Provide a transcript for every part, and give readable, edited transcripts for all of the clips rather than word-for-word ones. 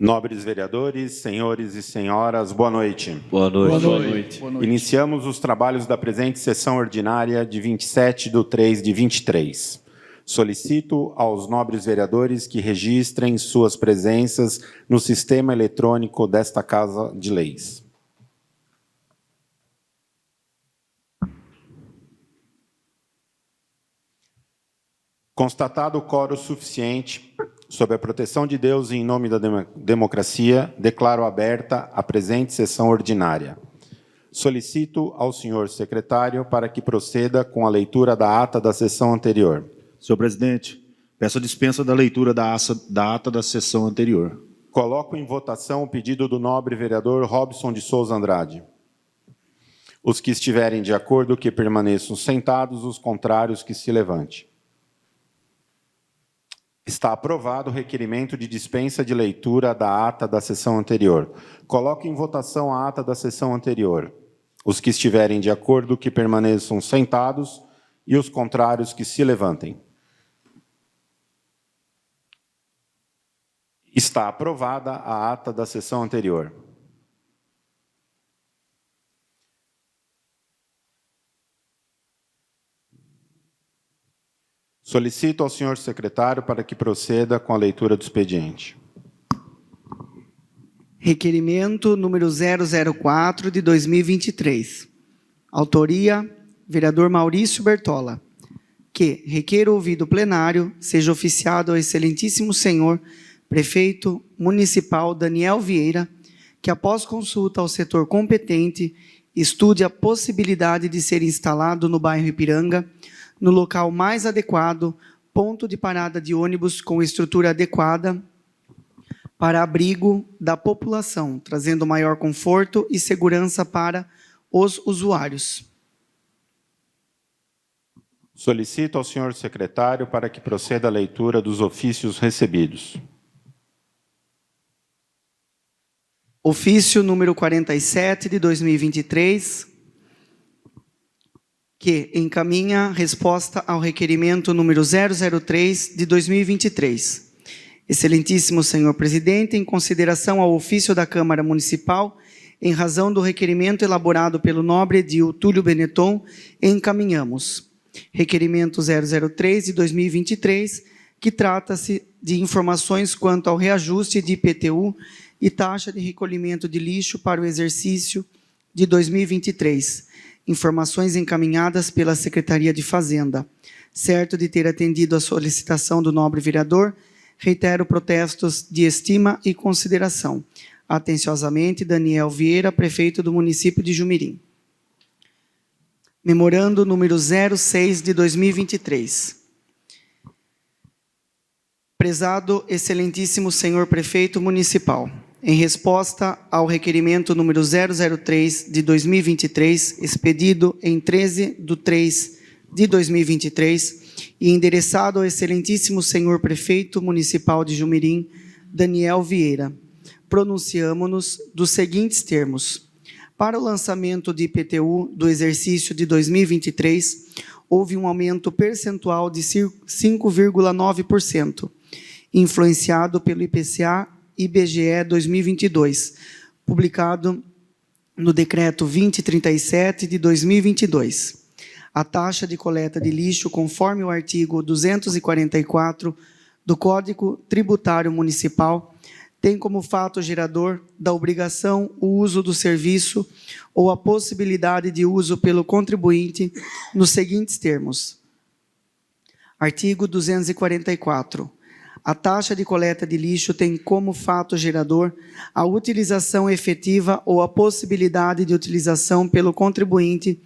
Nobres vereadores, senhores e senhoras, boa noite. Boa noite. Boa noite. Iniciamos os trabalhos da presente sessão ordinária de 27/3/23. Solicito aos nobres vereadores que registrem suas presenças no sistema eletrônico desta Casa de Leis. Constatado o quórum suficiente, sob a proteção de Deus e em nome da democracia, declaro aberta a presente sessão ordinária. Solicito ao senhor secretário para que proceda com a leitura da ata da sessão anterior. Senhor presidente, peço a dispensa da leitura da ata da sessão anterior. Coloco em votação o pedido do nobre vereador Robson de Souza Andrade. Os que estiverem de acordo que permaneçam sentados, os contrários que se levante. Está aprovado o requerimento de dispensa de leitura da ata da sessão anterior. Coloco em votação a ata da sessão anterior. Os que estiverem de acordo que permaneçam sentados e os contrários que se levantem. Está aprovada a ata da sessão anterior. Solicito ao senhor secretário para que proceda com a leitura do expediente. Requerimento número 004 de 2023. Autoria, vereador Maurício Bertola. Que requer ouvido plenário, seja oficiado ao excelentíssimo senhor prefeito municipal Daniel Vieira, que após consulta ao setor competente, estude a possibilidade de ser instalado no bairro Ipiranga, no local mais adequado, ponto de parada de ônibus com estrutura adequada para abrigo da população, trazendo maior conforto e segurança para os usuários. Solicito ao senhor secretário para que proceda a leitura dos ofícios recebidos. Ofício número 47 de 2023, que encaminha resposta ao requerimento número 003 de 2023. Excelentíssimo senhor presidente, em consideração ao ofício da Câmara Municipal, em razão do requerimento elaborado pelo nobre edil Túlio Benetton, encaminhamos requerimento 003 de 2023, que trata-se de informações quanto ao reajuste de IPTU e taxa de recolhimento de lixo para o exercício de 2023, informações encaminhadas pela Secretaria de Fazenda. Certo de ter atendido a solicitação do nobre vereador, reitero protestos de estima e consideração. Atenciosamente, Daniel Vieira, prefeito do município de Jumirim. Memorando número 06 de 2023. Prezado excelentíssimo senhor prefeito municipal, em resposta ao requerimento número 003 de 2023, expedido em 13/3 de 2023 e endereçado ao excelentíssimo senhor prefeito municipal de Jumirim, Daniel Vieira, pronunciamo-nos dos seguintes termos. Para o lançamento de IPTU do exercício de 2023, houve um aumento percentual de 5,9%, influenciado pelo IPCA IBGE 2022, publicado no Decreto 2037 de 2022. A taxa de coleta de lixo, conforme o artigo 244 do Código Tributário Municipal, tem como fato gerador da obrigação o uso do serviço ou a possibilidade de uso pelo contribuinte nos seguintes termos. Artigo 244. A taxa de coleta de lixo tem como fato gerador a utilização efetiva ou a possibilidade de utilização pelo contribuinte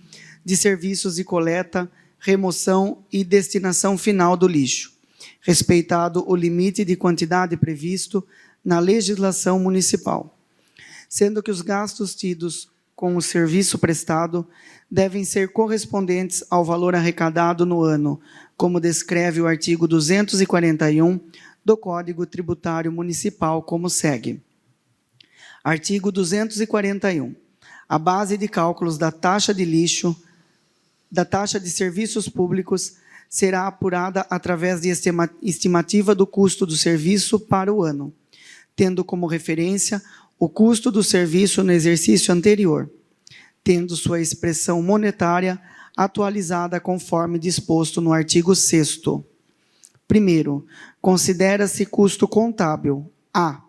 de serviços de coleta, remoção e destinação final do lixo, respeitado o limite de quantidade previsto na legislação municipal, sendo que os gastos tidos com o serviço prestado devem ser correspondentes ao valor arrecadado no ano, como descreve o artigo 241 do Código Tributário Municipal, como segue. Artigo 241. A base de cálculos da taxa de lixo, da taxa de serviços públicos, será apurada através de estimativa do custo do serviço para o ano, tendo como referência o custo do serviço no exercício anterior, tendo sua expressão monetária atualizada conforme disposto no artigo 6º. Primeiro, considera-se custo contábil: a.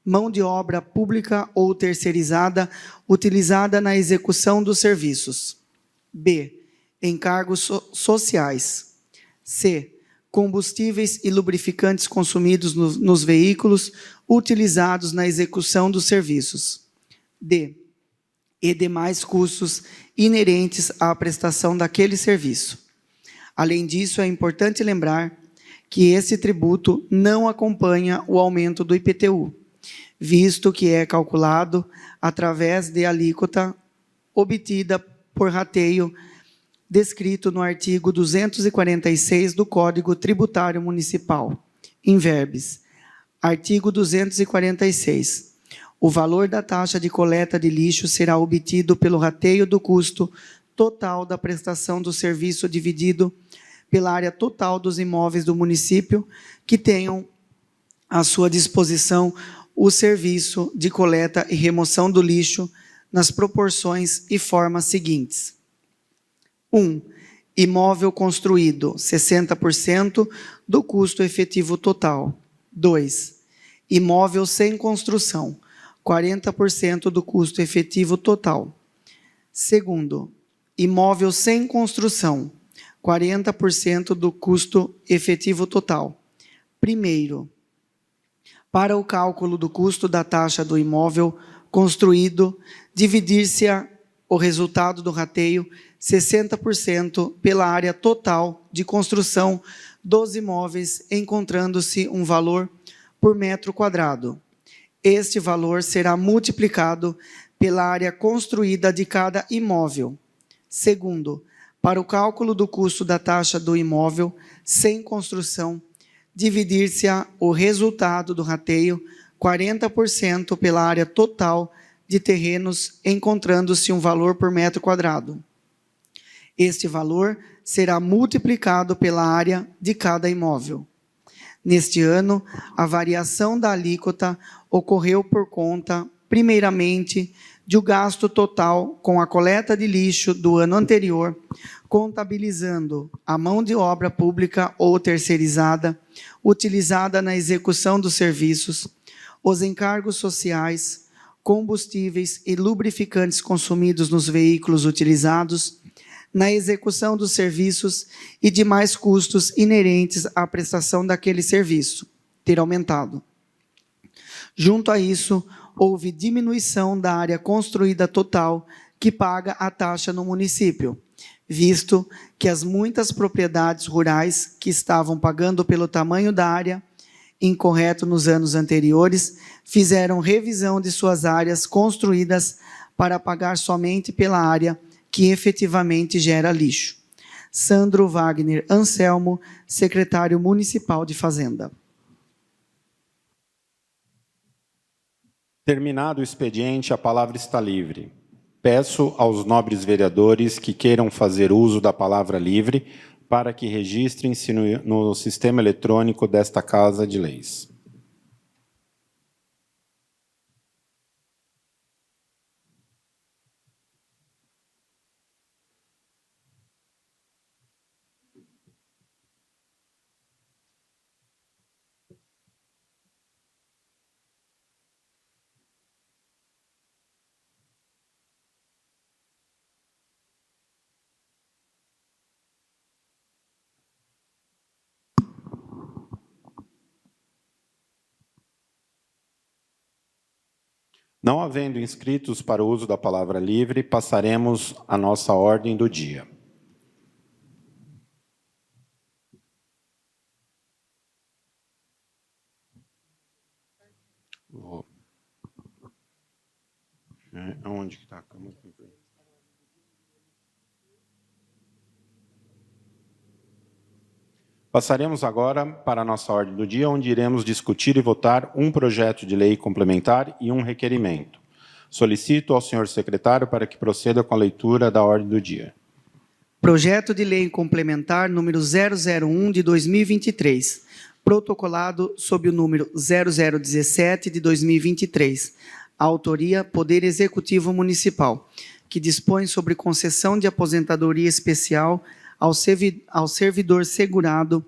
Mão de obra pública ou terceirizada utilizada na execução dos serviços. B. Encargos sociais. C. Combustíveis e lubrificantes consumidos nos veículos utilizados na execução dos serviços. D. E demais custos inerentes à prestação daquele serviço. Além disso, é importante lembrar que esse tributo não acompanha o aumento do IPTU, visto que é calculado através de alíquota obtida por rateio descrito no artigo 246 do Código Tributário Municipal, in verbis. Artigo 246. O valor da taxa de coleta de lixo será obtido pelo rateio do custo total da prestação do serviço dividido pela área total dos imóveis do município que tenham à sua disposição o serviço de coleta e remoção do lixo nas proporções e formas seguintes. 1. Imóvel construído, 60% do custo efetivo total. 2. Imóvel sem construção, 40% do custo efetivo total. Segundo, imóvel sem construção, 40% do custo efetivo total. Primeiro, para o cálculo do custo da taxa do imóvel construído, dividir-se-á o resultado do rateio 60% pela área total de construção dos imóveis, encontrando-se um valor por metro quadrado. Este valor será multiplicado pela área construída de cada imóvel. Segundo, para o cálculo do custo da taxa do imóvel sem construção, dividir-se-á o resultado do rateio 40% pela área total de terrenos, encontrando-se um valor por metro quadrado. Este valor será multiplicado pela área de cada imóvel. Neste ano, a variação da alíquota ocorreu por conta, primeiramente, de o gasto total com a coleta de lixo do ano anterior, contabilizando a mão de obra pública ou terceirizada utilizada na execução dos serviços, os encargos sociais, combustíveis e lubrificantes consumidos nos veículos utilizados na execução dos serviços e demais custos inerentes à prestação daquele serviço, ter aumentado. Junto a isso, houve diminuição da área construída total que paga a taxa no município, visto que as muitas propriedades rurais que estavam pagando pelo tamanho da área incorreto nos anos anteriores, fizeram revisão de suas áreas construídas para pagar somente pela área que efetivamente gera lixo. Sandro Wagner Anselmo, secretário municipal de Fazenda. Terminado o expediente, a palavra está livre. Peço aos nobres vereadores que queiram fazer uso da palavra livre para que registrem-se no sistema eletrônico desta Casa de Leis. Não havendo inscritos para o uso da palavra livre, passaremos à nossa ordem do dia. Onde que está a Câmara? Passaremos agora para a nossa ordem do dia, onde iremos discutir e votar um projeto de lei complementar e um requerimento. Solicito ao senhor secretário para que proceda com a leitura da ordem do dia. Projeto de lei complementar número 001 de 2023, protocolado sob o número 0017 de 2023. A autoria, Poder Executivo Municipal, que dispõe sobre concessão de aposentadoria especial ao servidor segurado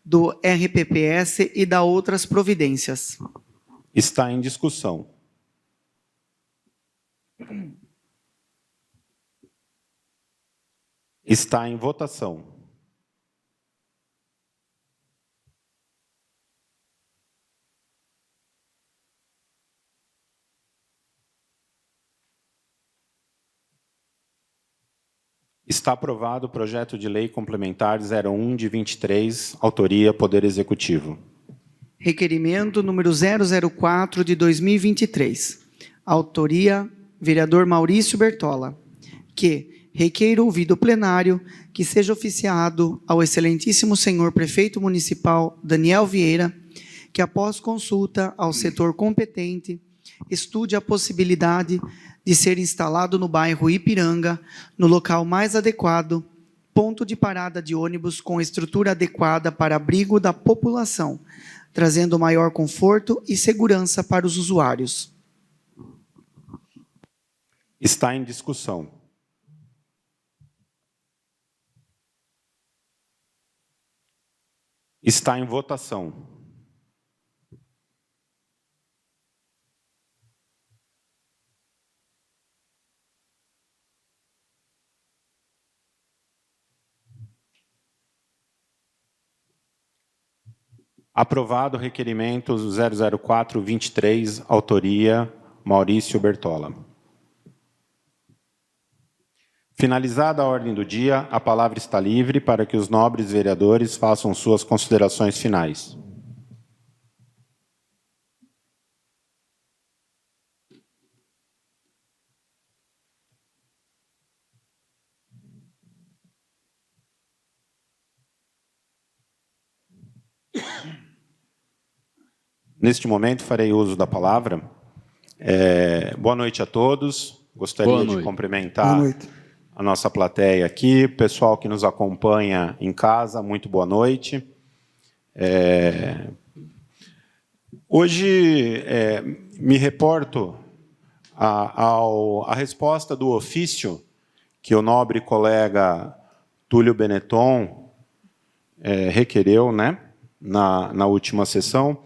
do RPPS e da outras providências. Está em discussão. Está em votação. Está aprovado o projeto de lei complementar 01 de 23, autoria Poder Executivo. Requerimento número 004 de 2023. Autoria, vereador Maurício Bertola. Que requeira ouvido plenário que seja oficiado ao excelentíssimo senhor prefeito municipal Daniel Vieira, que após consulta ao setor competente, estude a possibilidade de ser instalado no bairro Ipiranga, no local mais adequado, ponto de parada de ônibus com estrutura adequada para abrigo da população, trazendo maior conforto e segurança para os usuários. Está em discussão. Está em votação. Aprovado o requerimento 00423, autoria Maurício Bertola. Finalizada a ordem do dia, a palavra está livre para que os nobres vereadores façam suas considerações finais. Neste momento, farei uso da palavra. Boa noite a todos. Gostaria de cumprimentar a nossa plateia aqui, o pessoal que nos acompanha em casa, muito boa noite. Hoje me reporto à resposta do ofício que o nobre colega Túlio Benetton requereu, né, na última sessão,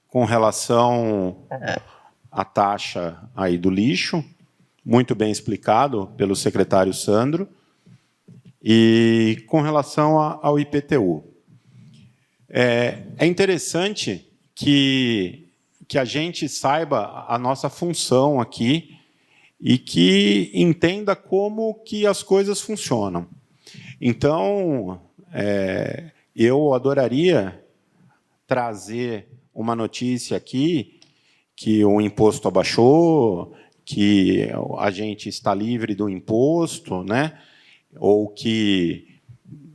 com relação à taxa aí do lixo, muito bem explicado pelo secretário Sandro, e com relação ao IPTU. É interessante que a gente saiba a nossa função aqui e que entenda como que as coisas funcionam. Então, eu adoraria trazer uma notícia aqui que o imposto abaixou, que a gente está livre do imposto, né? Ou que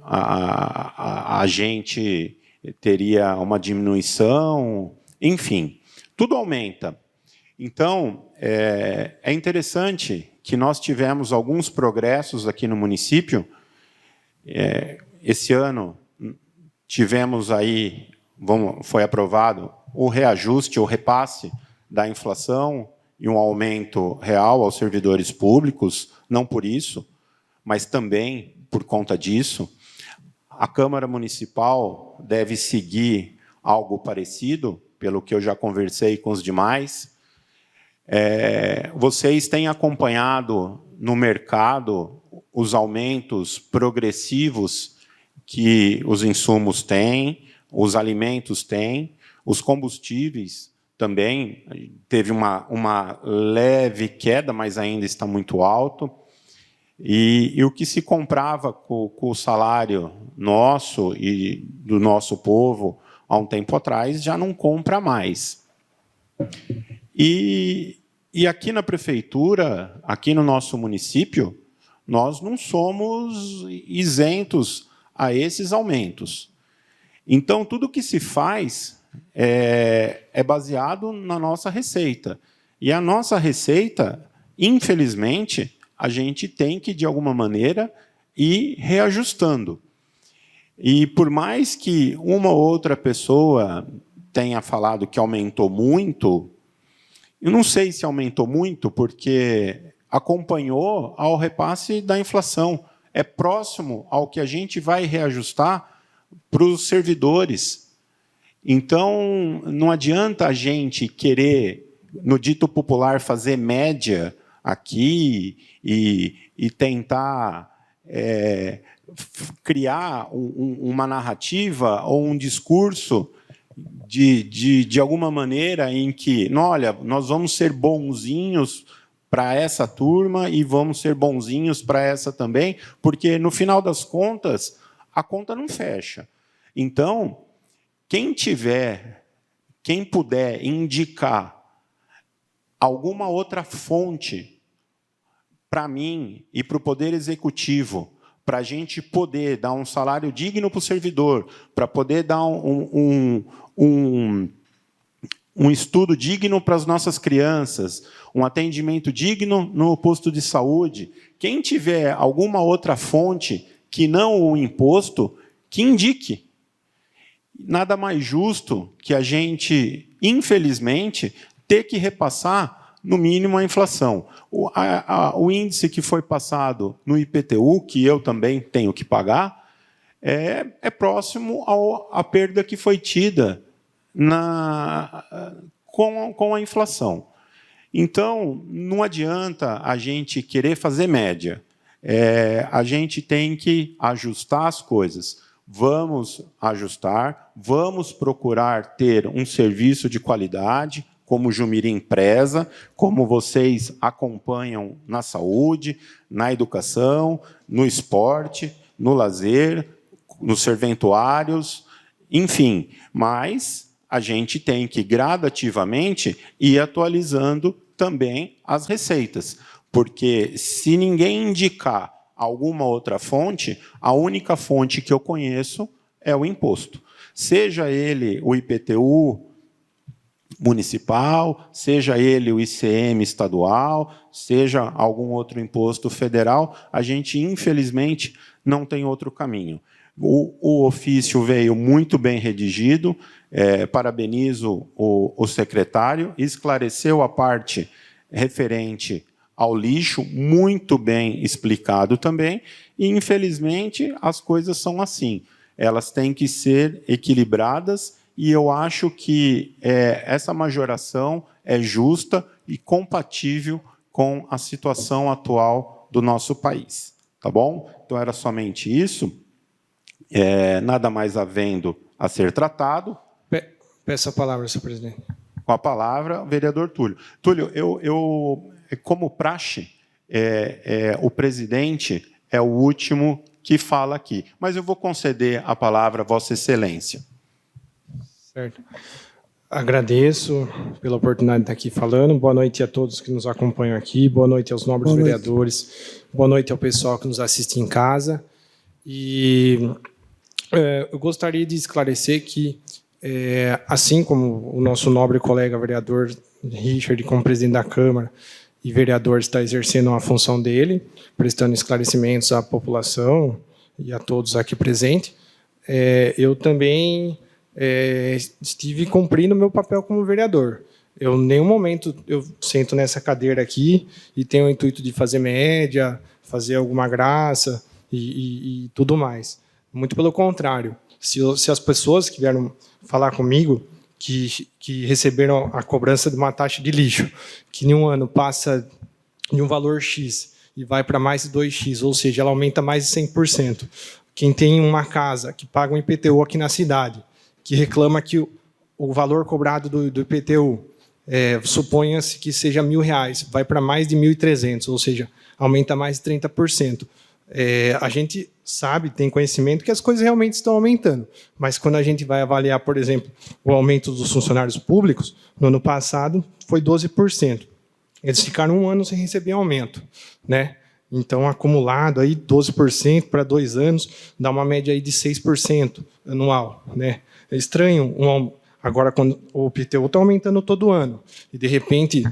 a gente teria uma diminuição, enfim, tudo aumenta. Então, é interessante que nós tivemos alguns progressos aqui no município. Esse ano tivemos aí, foi aprovado o reajuste, o repasse da inflação e um aumento real aos servidores públicos, não por isso, mas também por conta disso. A Câmara Municipal deve seguir algo parecido, pelo que eu já conversei com os demais. Vocês têm acompanhado no mercado os aumentos progressivos que os insumos têm, os alimentos têm, os combustíveis também teve uma leve queda, mas ainda está muito alto. E o que se comprava com o salário nosso e do nosso povo há um tempo atrás já não compra mais. E aqui na prefeitura, aqui no nosso município, nós não somos isentos a esses aumentos. Então, tudo que se faz é baseado na nossa receita. E a nossa receita, infelizmente, a gente tem que, de alguma maneira, ir reajustando. E por mais que uma ou outra pessoa tenha falado que aumentou muito, eu não sei se aumentou muito, porque acompanhou ao repasse da inflação. É próximo ao que a gente vai reajustar para os servidores. Então, não adianta a gente querer, no dito popular, fazer média aqui e tentar criar uma narrativa ou um discurso de alguma maneira em que, olha, nós vamos ser bonzinhos para essa turma e vamos ser bonzinhos para essa também, porque, no final das contas, a conta não fecha. Então, quem puder indicar alguma outra fonte para mim e para o Poder Executivo, para a gente poder dar um salário digno para o servidor, para poder dar um estudo digno para as nossas crianças, um atendimento digno no posto de saúde. Quem tiver alguma outra fonte que não o imposto, que indique. Nada mais justo que a gente, infelizmente, ter que repassar, no mínimo, a inflação. O índice que foi passado no IPTU, que eu também tenho que pagar, é próximo à perda que foi tida com a inflação. Então, não adianta a gente querer fazer média. A gente tem que ajustar as coisas. Vamos ajustar, vamos procurar ter um serviço de qualidade, como o Jumirim preza, como vocês acompanham na saúde, na educação, no esporte, no lazer, nos serventuários, enfim. Mas a gente tem que, gradativamente, ir atualizando também as receitas, porque se ninguém indicar alguma outra fonte, a única fonte que eu conheço é o imposto. Seja ele o IPTU municipal, seja ele o ICM estadual, seja algum outro imposto federal, a gente, infelizmente, não tem outro caminho. O ofício veio muito bem redigido, parabenizo o secretário, esclareceu a parte referente ao lixo, muito bem explicado também, e, infelizmente, as coisas são assim. Elas têm que ser equilibradas, e eu acho que essa majoração é justa e compatível com a situação atual do nosso país. Tá bom? Então, era somente isso. Nada mais havendo a ser tratado. Peço a palavra, senhor presidente. Com a palavra, o vereador Túlio. Túlio, como praxe, o presidente é o último que fala aqui, mas eu vou conceder a palavra a Vossa Excelência. Certo. Agradeço pela oportunidade de estar aqui falando. Boa noite a todos que nos acompanham aqui. Boa noite aos nobres vereadores. Boa noite ao pessoal que nos assiste em casa. E eu gostaria de esclarecer que, assim como o nosso nobre colega vereador Richard, como presidente da Câmara e vereador, está exercendo a função dele, prestando esclarecimentos à população e a todos aqui presentes, eu também estive cumprindo o meu papel como vereador. Eu, em nenhum momento, eu sento nessa cadeira aqui e tenho o intuito de fazer média, fazer alguma graça e tudo mais. Muito pelo contrário. Se as pessoas que vieram falar comigo que receberam a cobrança de uma taxa de lixo, que em um ano passa de um valor X e vai para mais de 2X, ou seja, ela aumenta mais de 100%. Quem tem uma casa que paga um IPTU aqui na cidade, que reclama que o valor cobrado do IPTU, suponha-se que seja R$1.000, vai para mais de 1.300, ou seja, aumenta mais de 30%. A gente sabe, tem conhecimento que as coisas realmente estão aumentando, mas quando a gente vai avaliar, por exemplo, o aumento dos funcionários públicos, no ano passado foi 12%. Eles ficaram um ano sem receber aumento, né? Então, acumulado aí 12% para 2 anos, dá uma média aí de 6% anual, né? É estranho, agora quando o IPTU está aumentando todo ano, e de repente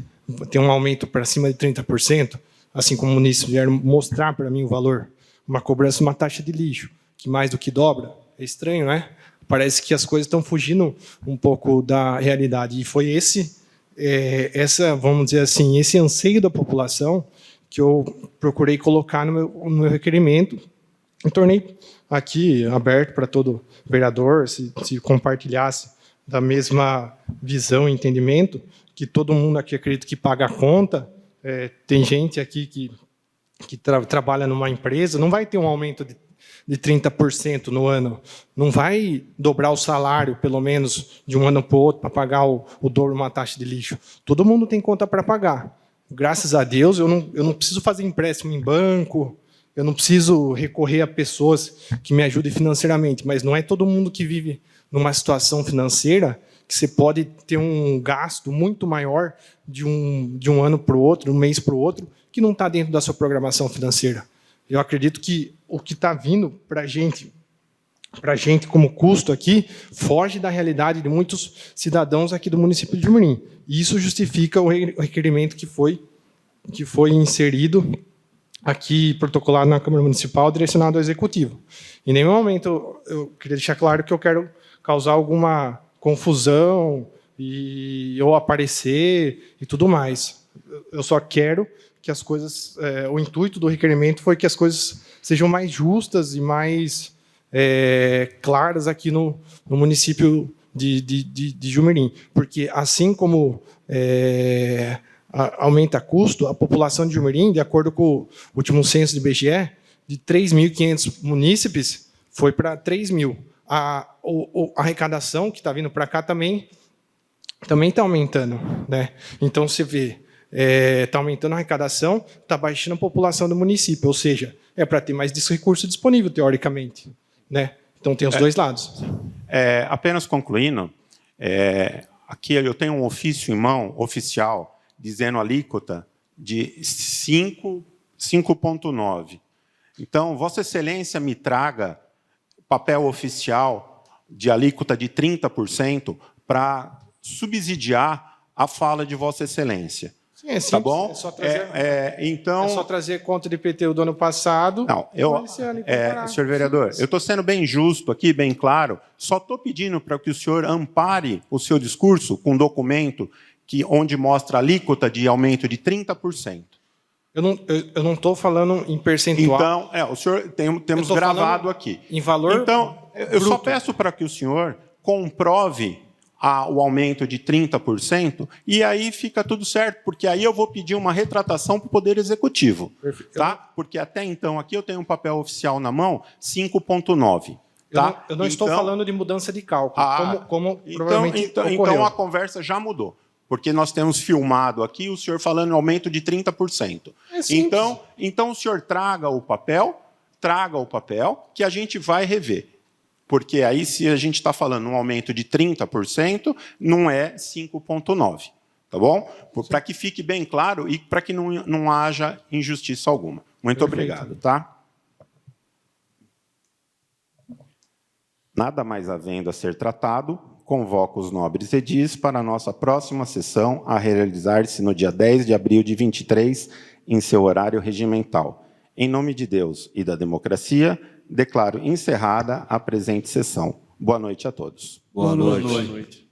tem um aumento para cima de 30%, assim como o município vieram mostrar para mim o valor, uma cobrança, uma taxa de lixo, que mais do que dobra, É estranho, né? Parece que as coisas estão fugindo um pouco da realidade. E foi vamos dizer assim, esse anseio da população que eu procurei colocar no meu requerimento e tornei aqui aberto para todo vereador, se compartilhasse da mesma visão e entendimento, que todo mundo aqui acredita que paga a conta. Tem gente aqui que trabalha numa empresa, não vai ter um aumento de 30% no ano, não vai dobrar o salário, pelo menos, de um ano para o outro, para pagar o dobro de uma taxa de lixo. Todo mundo tem conta para pagar. Graças a Deus, eu não preciso fazer empréstimo em banco, eu não preciso recorrer a pessoas que me ajudem financeiramente, mas não é todo mundo que vive numa situação financeira que você pode ter um gasto muito maior de um ano para o outro, um mês para o outro, que não está dentro da sua programação financeira. Eu acredito que o que está vindo para a gente como custo aqui, foge da realidade de muitos cidadãos aqui do município de Jumirim. E isso justifica o requerimento que foi inserido aqui, protocolado na Câmara Municipal, direcionado ao Executivo. Em nenhum momento eu queria deixar claro que eu quero causar alguma confusão ou aparecer e tudo mais. Eu só quero que as coisas... o intuito do requerimento foi que as coisas sejam mais justas e mais claras aqui no município de Jumirim. Porque, assim como aumenta custo, a população de Jumirim, de acordo com o último censo do IBGE, de 3.500 munícipes, foi para 3.000. A arrecadação que está vindo para cá também está aumentando, né? Então, você vê, está aumentando a arrecadação, está baixando a população do município, ou seja, é para ter mais desse recurso disponível, teoricamente, né? Então, tem os dois lados. Apenas concluindo, aqui eu tenho um ofício em mão, oficial, dizendo alíquota de 5,9. Então, Vossa Excelência me traga papel oficial de alíquota de 30% para subsidiar a fala de Vossa Excelência. Sim, é simples, tá bom? É só trazer conta de IPTU do ano passado. Não, senhor vereador, eu estou sendo bem justo aqui, bem claro, só estou pedindo para que o senhor ampare o seu discurso com um documento onde mostra a alíquota de aumento de 30%. Eu não estou falando em percentual. Então, o senhor temos gravado aqui. Em valor. Então, eu só peço para que o senhor comprove o aumento de 30%, e aí fica tudo certo, porque aí eu vou pedir uma retratação para o Poder Executivo. Tá? Porque até então, aqui eu tenho um papel oficial na mão, 5,9. Tá? Eu não estou falando de mudança de cálculo, como provavelmente ocorreu. Então a conversa já mudou, porque nós temos filmado aqui o senhor falando em aumento de 30%. Então o senhor traga o papel, que a gente vai rever. Porque aí, se a gente está falando um aumento de 30%, não é 5,9%. Tá bom? Para que fique bem claro e para que não haja injustiça alguma. Muito obrigado. Tá? Nada mais havendo a ser tratado, convoco os nobres edis para a nossa próxima sessão, a realizar-se no dia 10 de abril de 23, em seu horário regimental. Em nome de Deus e da democracia, declaro encerrada a presente sessão. Boa noite a todos. Boa noite.